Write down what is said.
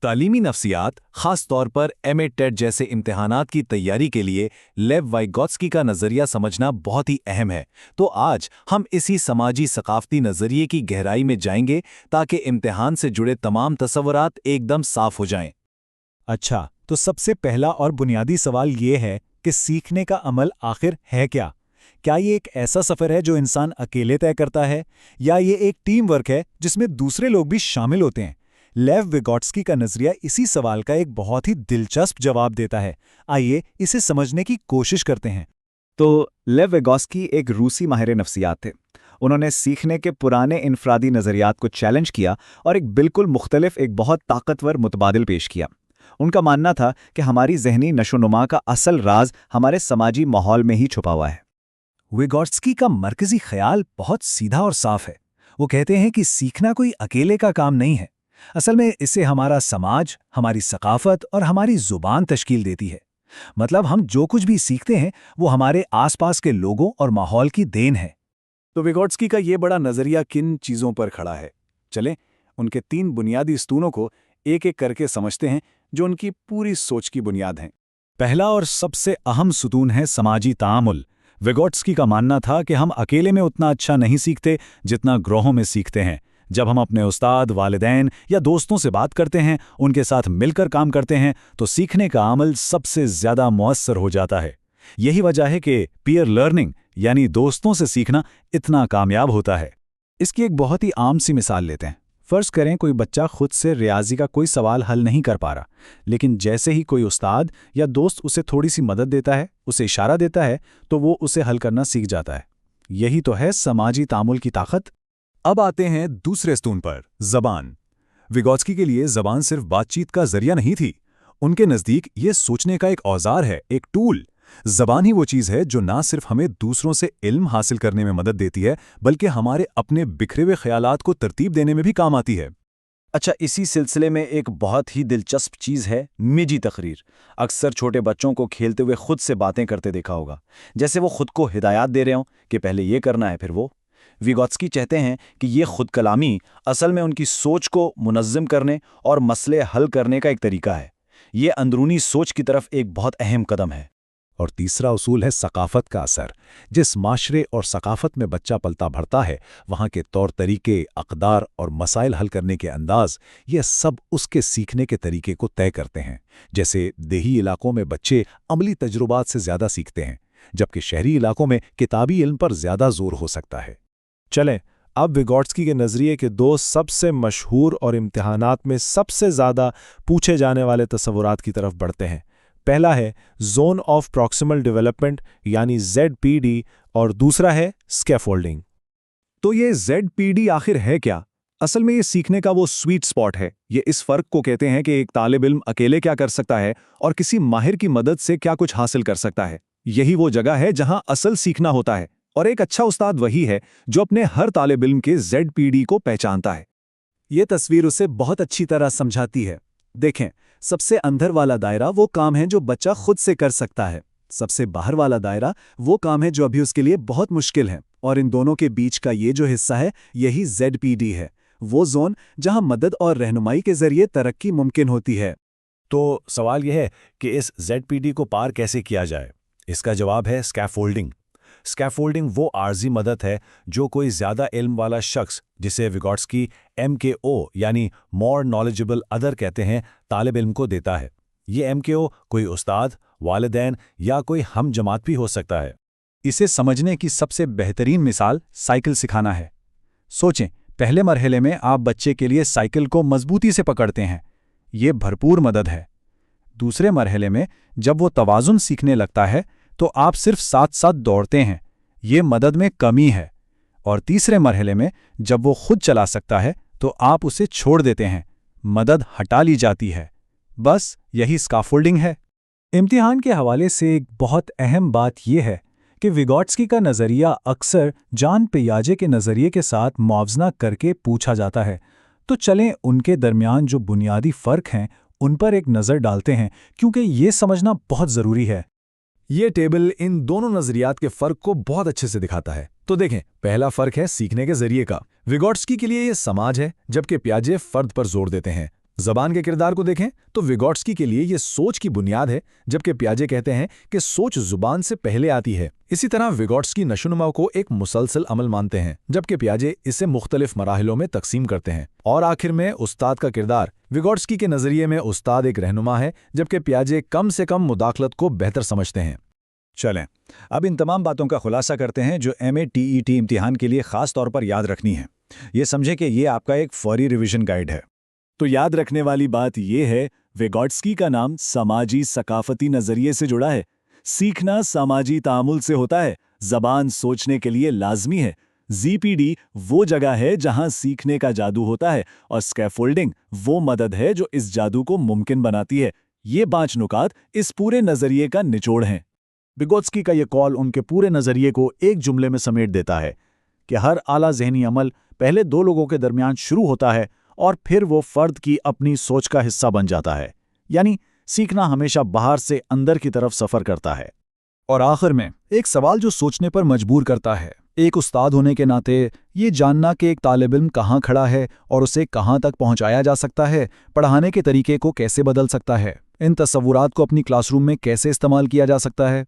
तालीमी नफ्सियात, खास तौर पर एमए टेट जैसे इम्तिहानात की तैयारी के लिए लेव वाइगोत्स्की का नज़रिया समझना बहुत ही अहम है। तो आज हम इसी समाजी सकाफती नज़रिए की गहराई में जाएंगे ताकि इम्तिहान से जुड़े तमाम तसव्वुरात एकदम साफ हो जाएं। अच्छा, तो सबसे पहला और बुनियादी सवाल ये है कि सीखने का अमल आखिर है क्या? क्या ये एक ऐसा सफ़र है जो इंसान अकेले तय करता है, या ये एक टीम वर्क है जिसमें दूसरे लोग भी शामिल होते हैं? लेव विगोट्स्की का नज़रिया इसी सवाल का एक बहुत ही दिलचस्प जवाब देता है। आइए इसे समझने की कोशिश करते हैं। तो लेव विगोट्स्की एक रूसी माहिर नफ्सियात थे। उन्होंने सीखने के पुराने इनफरादी नज़रियात को चैलेंज किया और एक बिल्कुल मुख्तलिफ, एक बहुत ताकतवर मुतबादिल पेश किया। उनका मानना था कि हमारी जहनी नशोनुमा का असल राज हमारे समाजी माहौल में ही छुपा हुआ है। विगोट्स्की का मरकजी ख्याल बहुत सीधा और साफ है। वो कहते हैं कि सीखना कोई अकेले का काम नहीं है। असल में इसे हमारा समाज, हमारी सकाफत और हमारी जुबान तश्कील देती है। मतलब हम जो कुछ भी सीखते हैं वो हमारे आसपास के लोगों और माहौल की देन है। तो विगोट्स्की का ये बड़ा नज़रिया किन चीज़ों पर खड़ा है? चलें उनके 3 बुनियादी स्तूनों को एक एक करके समझते हैं जो उनकी पूरी सोच की बुनियाद हैं। पहला और सबसे अहम सुतून है समाजी तामुल। विगोट्स्की का मानना था कि हम अकेले में उतना अच्छा नहीं सीखते जितना ग्रोहों में सीखते हैं। जब हम अपने उस्ताद, वालिदैन या दोस्तों से बात करते हैं, उनके साथ मिलकर काम करते हैं, तो सीखने का अमल सबसे ज़्यादा मुअस्सर हो जाता है। यही वजह है कि पीयर लर्निंग यानी दोस्तों से सीखना इतना कामयाब होता है। इसकी एक बहुत ही आम सी मिसाल लेते हैं। फ़र्ज़ करें कोई बच्चा खुद से रियाजी का कोई सवाल हल नहीं कर पा रहा, लेकिन जैसे ही कोई उस्ताद या दोस्त उसे थोड़ी सी मदद देता है, उसे इशारा देता है, तो वो उसे हल करना सीख जाता है। यही तो है समाजी तामुल की ताकत। अब आते हैं दूसरे स्तून पर, ज़बान। विगोट्स्की के लिए ज़बान सिर्फ बातचीत का जरिया नहीं थी। उनके नज़दीक ये सोचने का एक औजार है, एक टूल। ज़बान ही वो चीज़ है जो ना सिर्फ हमें दूसरों से इल्म हासिल करने में मदद देती है, बल्कि हमारे अपने बिखरे हुए ख्यालात को तरतीब देने में भी काम आती है। अच्छा, इसी सिलसिले में एक बहुत ही दिलचस्प चीज़ है निजी तकरीर। अक्सर छोटे बच्चों को खेलते हुए खुद से बातें करते देखा होगा, जैसे वो खुद को हिदायत दे रहे हों कि पहले ये करना है फिर वो। विगोट्स्की कहते हैं कि ये खुद कलामी असल में उनकी सोच को मुनज़्ज़म करने और मसले हल करने का एक तरीका है। ये अंदरूनी सोच की तरफ एक बहुत अहम कदम है। और तीसरा उसूल है सकाफत का असर। जिस माशरे और सकाफत में बच्चा पलता बढ़ता है, वहाँ के तौर तरीके, अक़दार और मसाइल हल करने के अंदाज, ये सब उसके सीखने के तरीके को तय करते हैं। जैसे देही इलाकों में बच्चे अमली तजुर्बात से ज़्यादा सीखते हैं, जबकि शहरी इलाकों में किताबी इल्म पर ज़्यादा जोर हो सकता है। चलें अब विगोट्स्की के नज़रिए के 2 सबसे मशहूर और इम्तिहानात में सबसे ज़्यादा पूछे जाने वाले तसव्वुरात की तरफ बढ़ते हैं। पहला है जोन ऑफ प्रॉक्सिमल डेवलपमेंट यानी ZPD, और दूसरा है स्कैफोल्डिंग। तो ये ZPD आखिर है क्या? असल में ये सीखने का वो स्वीट स्पॉट है। ये इस फ़र्क को कहते हैं कि एक तालिब इल्म अकेले क्या कर सकता है और किसी माहिर की मदद से क्या कुछ हासिल कर सकता है। यही वो जगह है जहां असल सीखना होता है, और एक अच्छा उस्ताद वही है जो अपने हर तालिब इल्म के ZPD को पहचानता है। ये तस्वीर उसे बहुत अच्छी तरह समझाती है। देखें, सबसे अंदर वाला दायरा वो काम है जो बच्चा खुद से कर सकता है। सबसे बाहर वाला दायरा वो काम है जो अभी उसके लिए बहुत मुश्किल है, और इन दोनों के बीच का ये जो हिस्सा है, यही ZPD है, वो जोन जहां मदद और रहनुमाई के जरिए तरक्की मुमकिन होती है। तो सवाल यह है कि इस ZPD को पार कैसे किया जाए? इसका जवाब है स्कैफोल्डिंग। स्कैफोल्डिंग वो आर्जी मदद है जो कोई ज़्यादा इल्म वाला शख्स, जिसे विगोट्स्की MKO यानी मोर नॉलेजेबल अदर कहते हैं, तालिब इल्म को देता है। ये MKO कोई उस्ताद, वालिदैन या कोई हम जमात भी हो सकता है। इसे समझने की सबसे बेहतरीन मिसाल साइकिल सिखाना है। सोचें, पहले मरहले में आप बच्चे के लिए साइकिल को मजबूती से पकड़ते हैं, ये भरपूर मदद है। दूसरे मरहले में जब वो तवाज़ुन सीखने लगता है तो आप सिर्फ साथ साथ दौड़ते हैं, ये मदद में कमी है। और तीसरे मरहले में जब वो खुद चला सकता है तो आप उसे छोड़ देते हैं, मदद हटा ली जाती है। बस यही स्कैफोल्डिंग है। इम्तिहान के हवाले से एक बहुत अहम बात यह है कि विगोट्स्की का नज़रिया अक्सर जान पियाजे के नज़रिए के साथ मुआवजना करके पूछा जाता है। तो चलें उनके दरमियान जो बुनियादी फ़र्क हैं उन पर एक नज़र डालते हैं, क्योंकि ये समझना बहुत ज़रूरी है। ये टेबल इन दोनों नजरियात के फर्क को बहुत अच्छे से दिखाता है। तो देखें, पहला फर्क है सीखने के जरिए का। विगोट्स्की के लिए ये समाज है, जबकि पियाजे फर्द पर जोर देते हैं। जबान के किरदार को देखें तो विगोट्स्की के लिए ये सोच की बुनियाद है, जबकि पियाजे कहते हैं कि सोच जुबान से पहले आती है। इसी तरह विगोट्स्की नशोनुमा को एक मुसलसल अमल मानते हैं, जबकि पियाजे इसे मुख्तलिफ मराहिलों में तकसीम करते हैं। और आखिर में उस्ताद का किरदार, विगोट्स्की के नज़रिए में उस्ताद एक रहनुमा है, जबकि पियाजे कम से कम मुदाखलत को बेहतर समझते हैं। चलें, अब इन तमाम बातों का खुलासा करते हैं जो MA TET इम्तिहान के लिए ख़ास तौर पर याद रखनी है। ये समझे कि ये आपका एक फौरी रिवीजन गाइड है। तो याद रखने वाली बात यह है, विगोट्स्की का नाम समाजी सकाफती नज़रिए से जुड़ा है। सीखना सामाजी तामुल से होता है, ज़बान सोचने के लिए लाजमी है। ZPD वो जगह है जहां सीखने का जादू होता है, और स्कैफोल्डिंग वो मदद है जो इस जादू को मुमकिन बनाती है। ये 5 नुकात इस पूरे नज़रिए का निचोड़ हैं। विगोट्स्की का ये कॉल उनके पूरे नज़रिए को एक जुमले में समेट देता है कि हर आला ज़हनी अमल पहले 2 लोगों के दरमियान शुरू होता है और फिर वो फ़र्द की अपनी सोच का हिस्सा बन जाता है। यानी सीखना हमेशा बाहर से अंदर की तरफ सफ़र करता है। और आखिर में एक सवाल जो सोचने पर मजबूर करता है। एक उस्ताद होने के नाते ये जानना कि एक तालिब इल्म कहाँ खड़ा है और उसे कहाँ तक पहुँचाया जा सकता है, पढ़ाने के तरीके को कैसे बदल सकता है, इन तसव्वुरात को अपनी क्लासरूम में कैसे इस्तेमाल किया जा सकता है।